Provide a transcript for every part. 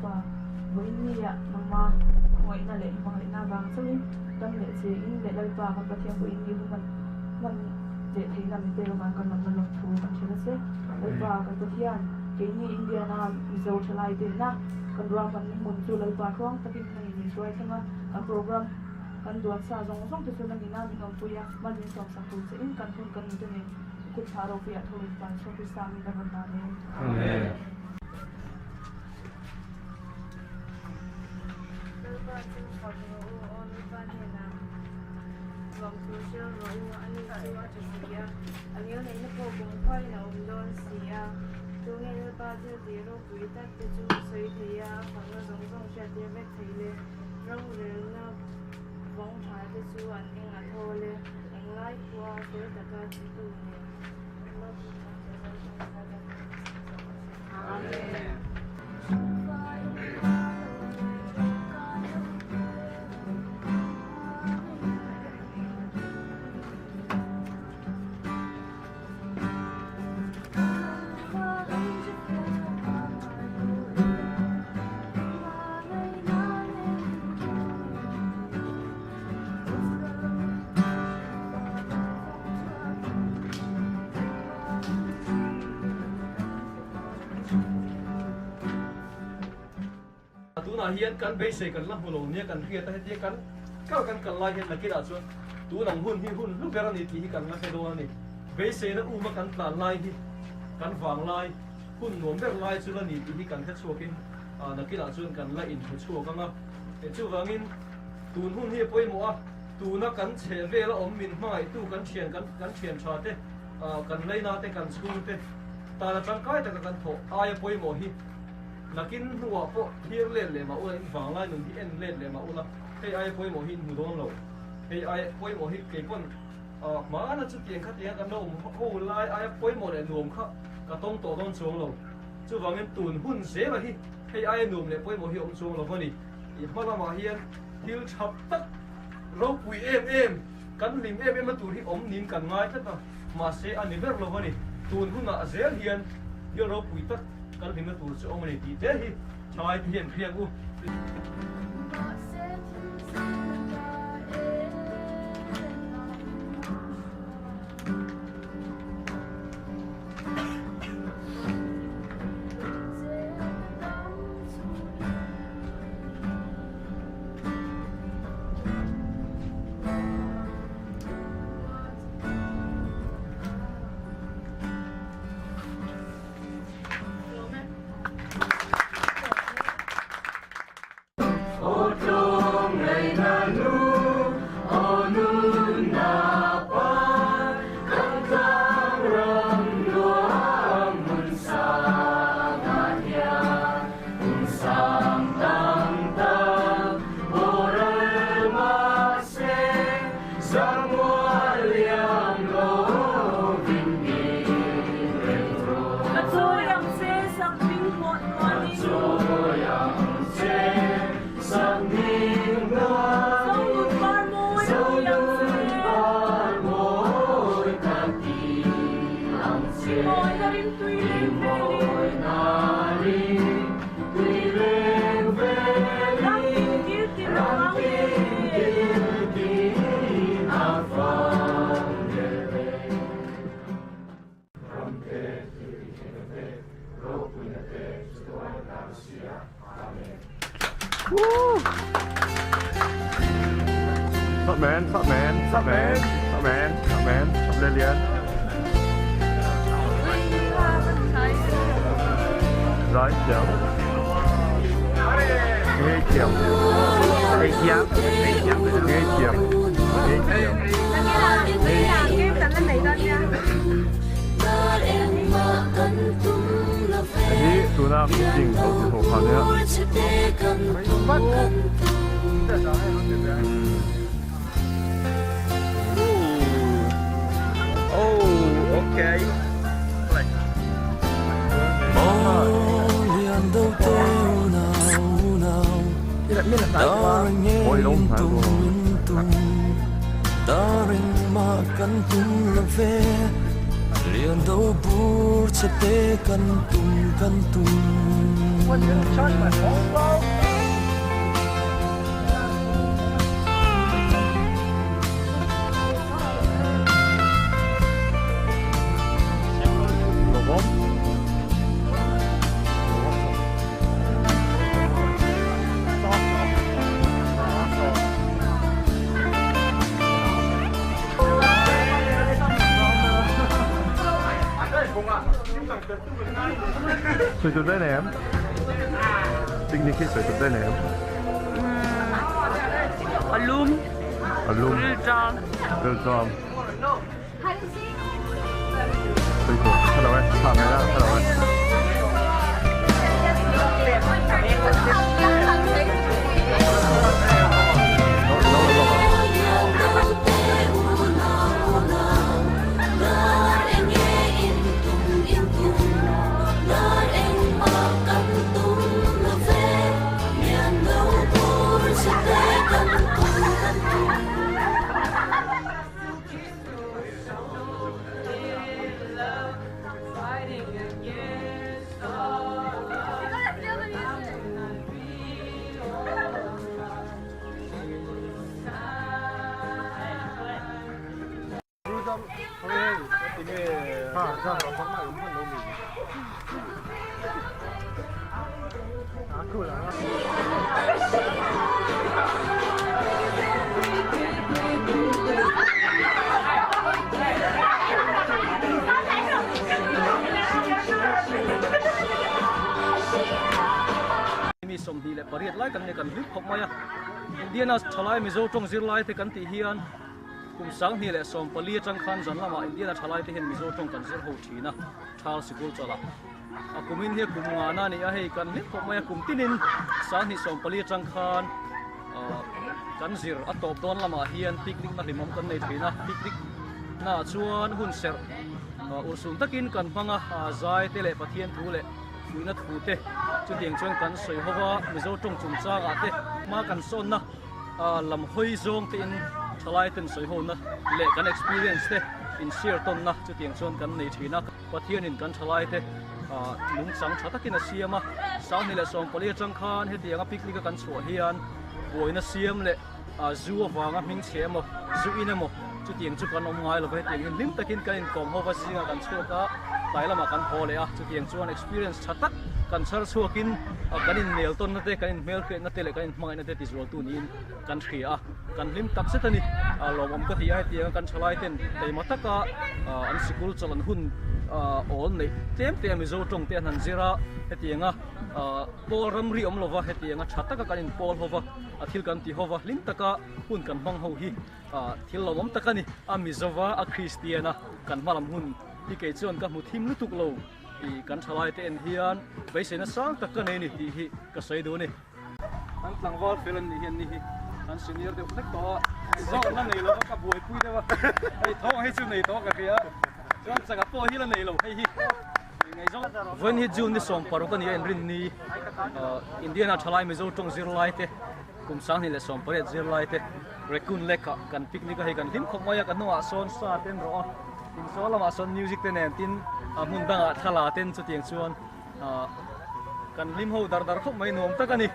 pa voi ni ya mama ngoi na le bang le na bang chumi tam le che in le lai pa kan pathian voi ni man je thei na mi te man kan man lo thu kan thela se lai pa kan pathian ke ni India na Mizo thlai te na kan ram kan mun chu lai pa thong takin nei ni soi thanga kan program kan duan sa zong zong te sunan ni na mi ngam puya man ni som sa pu che in kan hun kan te ne ku tharo pi a thoi pan so pi sa mi da na ne amen vòng thu sương rồi anh đi chưa chụp kia anh nhớ thấy nó vô cùng khoai nào đón xìa tôi nghe nó ba chưa thì nó quý tắc cái chú xây thì khoảng nó giống giống xe thì vết thấy lên rong lên nó vòng trái cái chú anh nhưng mà thôi lên anh lái qua với tất cả chỉ tụ này Amen. na hian kan be se kan la hulo nia kan hria ta he kan kan lai hian lakira chuan tu nang hun hi hun lu berani ti hi kan la he do ani be se na uma kan tlan lai hi kan wang lai hun nom ber lai chu la ni ti hi kan he chuakin nakira chuan kan la in chu ka nga e chu wangin tun hun hi poimo a tu na kan che ve la om min mai tu kan thian tha te kan leina te kan chhung te ta la tangkai ta kan tho ai poimo hi lakin huwa po hier le ma ula in wang lai nun hi en le ma ula hei ai poi mo hin hu don lo hei ai poi mo hi ke pon ma na chu tiang kha tiang kan no ho lai ai poi mo le nuam kha ka tong to don chong lo chu wangin tun hun se ma hi hei ai nuam le poi mo hi om chong lo ni i mala ma hian thil chap tak ro pui em kan lim em ma tur hi om nin kan ngai ta ma se ani ber lo ni tun hun na zel hian yo ro pui tak kan lim na tur chu om ni ti te hi chai hian phiang u Stop man, Lilian. Rồi, chào. Nghe chiều. Nghe chiều. Nghe chiều. Ini tuna kucing untuk makannya. Oh, okay. Ôi đúng hả cô? liền đâu bur sẽ tê căn tung水准ได้แหนมปิกนิกที่สวยสุดได้แหนม Alum, อารมณ์ Rüljan. เดินจอมสวยสุดถ้าเราไว้ถามไงล่ะถ้าเราไว้มีสมดีและปริยัติไล่กันในกันลิบพบมาอินเดียน่าทลายมิโซจงซิลไล่ที่กันตีเฮียนกุมสังนี่แหละสมปลีจังคันจันละมาอินเดียน่าทลายที่เห็นมิโซจงกันซิลหูทีนะชาลสิกุลจละกุมินเฮียกุมงานานี่ให้กันลิบพบมากุมตินินสังนี่สมปลีจังคันกันซิลอัตตบดอนละมาเฮียนปิกนิกนักลิมกันในทีนะปิกนิกน่าชวนหุ่นเสร์อุสุนตะกินกันพังใจเตะเละปะเทียนทูเละคุยนัดทูเตะจุดเดียงชวนกันสวยเพราะว่ามิโซจงจุ่มจ้าเตะมากันโซนนะลำห้อยซงตีนทลายเต็นสวยโหนะเละกัน experience เตะอินเชียร์ต้นนะจุดเดียงชวนกันในทีนะปะเทียนอินกันทลายเตะลุงสังชาตะกินเสียมาสาวนี่แหละส่งปลีจังคานเฮตียงปิกนิกกันสวยเฮียนบวยนัดเสียมเละจูวางมิงเชียมจูอินมจุดเดียงจุกันอมไงเราไปเตียงลิมตะกินกันกอมหัวซิงกันชัวก็ไต่ละมากันพอเลยจุดเดียงชวน experience ชัดตักกันชาร์ชัวกินกันอินเนลต้นนั่นเตกันอินเมลเกนั่นเตเลยกันอินมังนั่นเตติสโรตูนินกันเขียกันลิมตักเสตันี่ลมอมก็ที่ไอเตียงกันชลายเต็นแต่มาตักอันสกุลจลันหุ่นโอนเลยเต็มมิโซจงเตียนหันเจระเฮตียงปอลรัมรีอมโลวะเฮตียงชัดตักกันอินปอลฮวะทิลกันที่ฮวะลิมตักหุ่นกันมังฮูฮีทิลลมตักนี่มิโซวะคริสเตียนะกันมาลำหุ่นที่เกิดจนกับมุทิมลุตุกโลอีกันทลายเต็นเฮียนไปเสนสังตะกันนี่ที่ฮีก็ใส่ดูนี่อันหลังวอลฟิลนี่เฮียนี่อันซีเนียร์เด็กเล็กต่อจอดนั่นนี่เราก็บวยคุยได้ว่าไอ้ท้องให้ชื่อนี่ท้องกันเพียจอดสักกับตัวฮีละนี่เราให้ฮีวันนี้จูนที่ส่งปารุกันนี่อินรินนี่อินเดียน่าทลายมิโซจงซิลไลเตกุมสังนี่แหละส่งปารุซิลไลเตRacoon Lakeกันปิกนิกให้กันทิมขบมากันนัวโซนซาเต้นรอทิมโซนละมาโซนมิวสิกเต้นตินมุนดังทลาเต้นสุดเตียงชวนกันลิมหูดาร์ขบไม่นวมตะกันนี่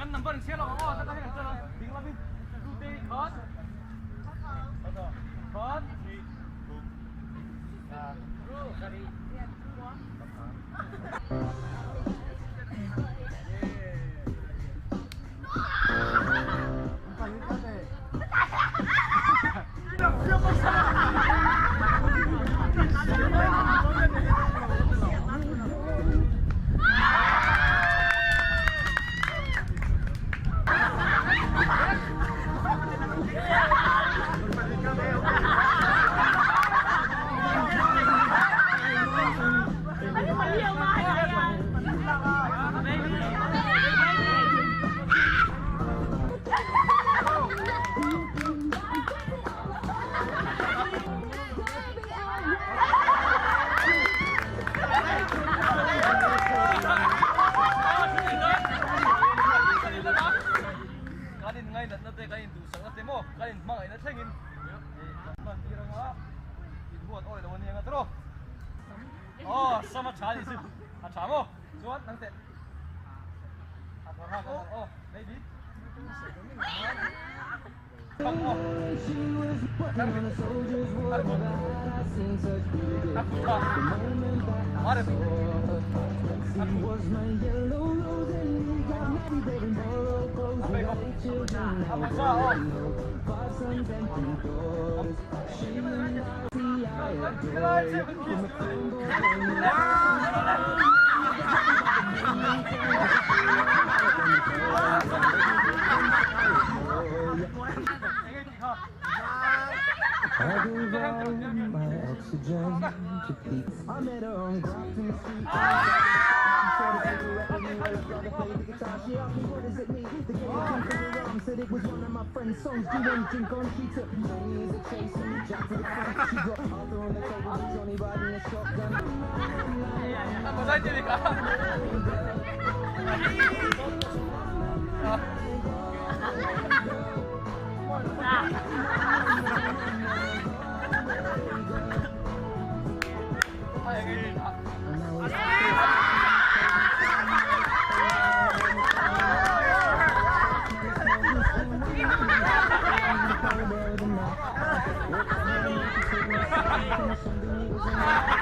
Kan number siya lang ako. Saka siya lang. Tingnan namin. Ruti. Hot. Hot. Sama chali sih. Achamo. Jual nanti. Oh, baby. Kamu. I gave all my oxygen to peace. I met her on Racoon Street. She asked me what does it mean. The game came from her arm, said it was one of my friend's songs. Do one drink on, she took 20 years of chasing me, jumped to the front. She got Arthur on the table with Johnny riding a shotgun. Apa saja nih kak? Something